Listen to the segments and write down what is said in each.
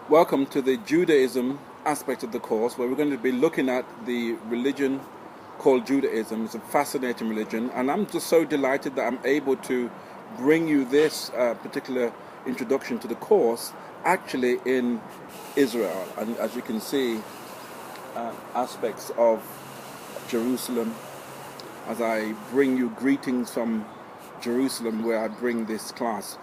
Welcome to the Judaism aspect of the course, where we're going to be looking at the religion called Judaism. It's a fascinating religion, and I'm just so delighted that I'm able to bring you this particular introduction to the course actually in Israel. And as you can see, aspects of Jerusalem as I bring you greetings from Jerusalem, where I bring this class.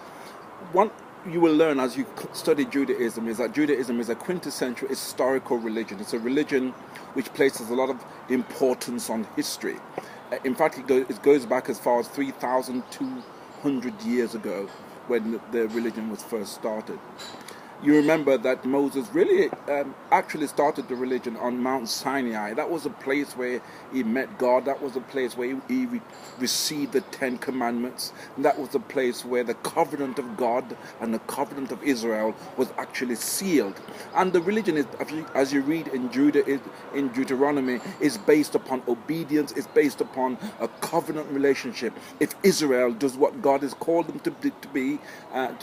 One you will learn as you study Judaism is that Judaism is a quintessential historical religion. It's a religion which places a lot of importance on history. In fact, it goes back as far as 3,200 years ago when the religion was first started. You remember that Moses really actually started the religion on Mount Sinai. That was a place where he met God. That was a place where he received the Ten Commandments. And that was the place where the covenant of God and the covenant of Israel was actually sealed. And the religion, is, as you read in Deuteronomy, is based upon obedience. It's based upon a covenant relationship. If Israel does what God has called them to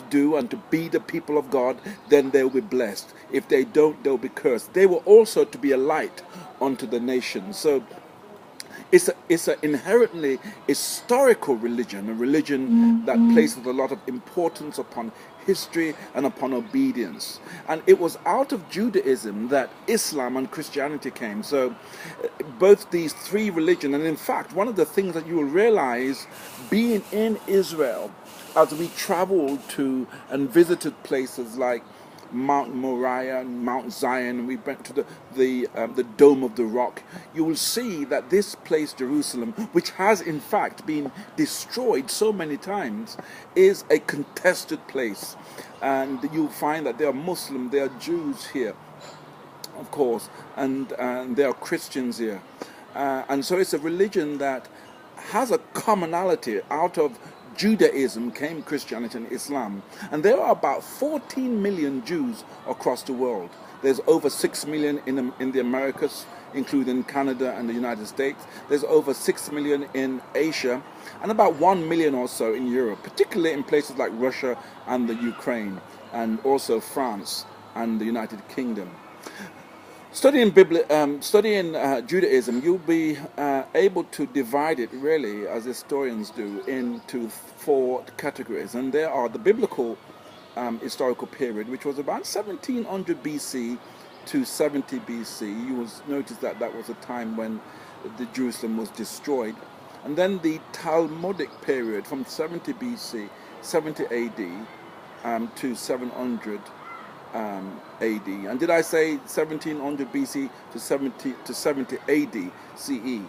do and to be the people of God, then they will be blessed. If they don't, they'll be cursed. They were also to be a light unto the nations. So it's an inherently historical religion, a religion that places a lot of importance upon history and upon obedience. And it was out of Judaism that Islam and Christianity came. So both these three religions, and in fact, one of the things that you will realize being in Israel, as we traveled to and visited places like Mount Moriah, Mount Zion, and we went to the Dome of the Rock, you will see that this place, Jerusalem, which has in fact been destroyed so many times, is a contested place. And you'll find that there are Muslims, there are Jews here, of course, and there are Christians here. And so it's a religion that has a commonality. Out of Judaism came Christianity and Islam. And there are about 14 million Jews across the world. There's over 6 million in the Americas, including Canada and the United States. There's over 6 million in Asia, and about 1 million or so in Europe, particularly in places like Russia and the Ukraine, and also France and the United Kingdom. Studying Judaism, you'll be able to divide it really, as historians do, into four categories. And there are the biblical historical period, which was about 1700 BC to 70 BC. You will notice that that was a time when the Jerusalem was destroyed. And then the Talmudic period from 70 BC, 70 AD to 700 AD. And did I say 1700 BC to 70 AD CE?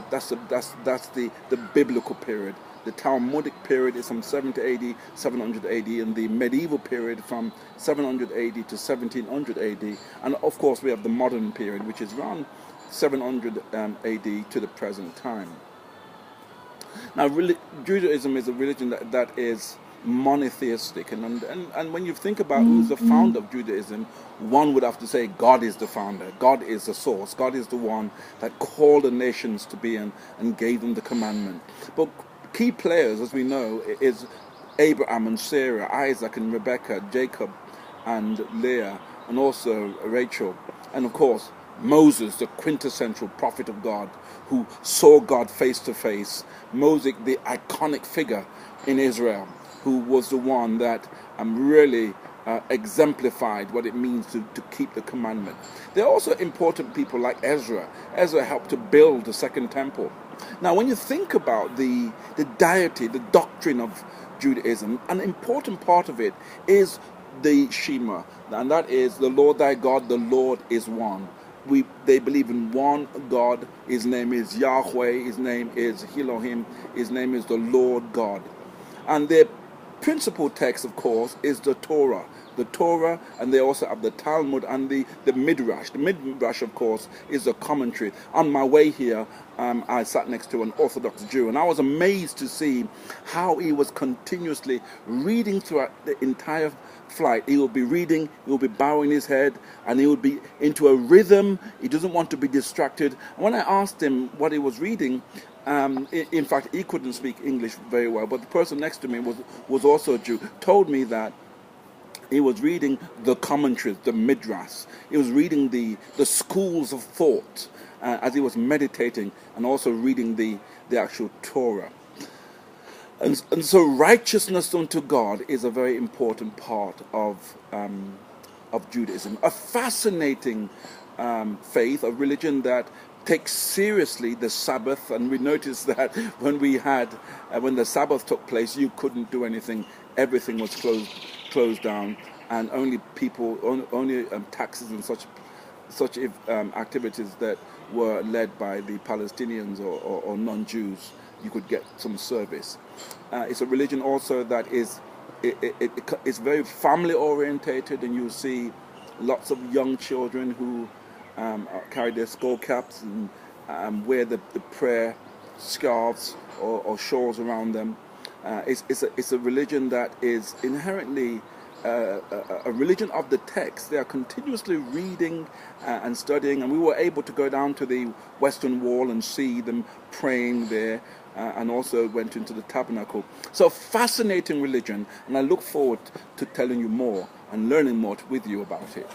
That's the biblical period. The Talmudic period is from 70 AD, 700 AD, and the medieval period from 700 AD to 1700 AD. And of course, we have the modern period, which is around 700 AD to the present time. Now, Judaism is a religion that is monotheistic, and when you think about who's the founder of Judaism, one would have to say God is the founder. God is the source. God is the one that called the nations to be and gave them the commandment. But key players, as we know, is Abraham and Sarah, Isaac and Rebekah, Jacob and Leah, and also Rachel, and of course Moses, the quintessential prophet of God, who saw God face to face. Moses, the iconic figure in Israel, who was the one that really exemplified what it means to keep the commandment. There are also important people like Ezra. Ezra helped to build the second temple. Now, when you think about the deity, the doctrine of Judaism, an important part of it is the Shema, and that is the Lord thy God, the Lord is one. They believe in one God. His name is Yahweh. His name is Elohim. His name is the Lord God. And their principal text, of course, is the Torah. The Torah, and they also have the Talmud and the Midrash. The Midrash, of course, is a commentary. On my way here, I sat next to an Orthodox Jew, and I was amazed to see how he was continuously reading throughout the entire flight. He will be reading, he will be bowing his head, and he will be into a rhythm. He doesn't want to be distracted. And when I asked him what he was reading, in fact, he couldn't speak English very well, but the person next to me was also a Jew, told me that He was reading the commentaries, the midrash. He was reading the schools of thought as he was meditating, and also reading the actual Torah. And so righteousness unto God is a very important part of Judaism. A fascinating faith, a religion that takes seriously the Sabbath. And we noticed that when when the Sabbath took place, you couldn't do anything. Everything was closed down, and only taxes and such activities that were led by the Palestinians or non-Jews, you could get some service. It's a religion also that it's very family orientated, and you see lots of young children who carry their skull caps and wear the prayer scarves or shawls around them. It's a religion that is inherently a religion of the text. They are continuously reading and studying, and we were able to go down to the Western Wall and see them praying there, and also went into the tabernacle. So fascinating religion, and I look forward to telling you more and learning more with you about it.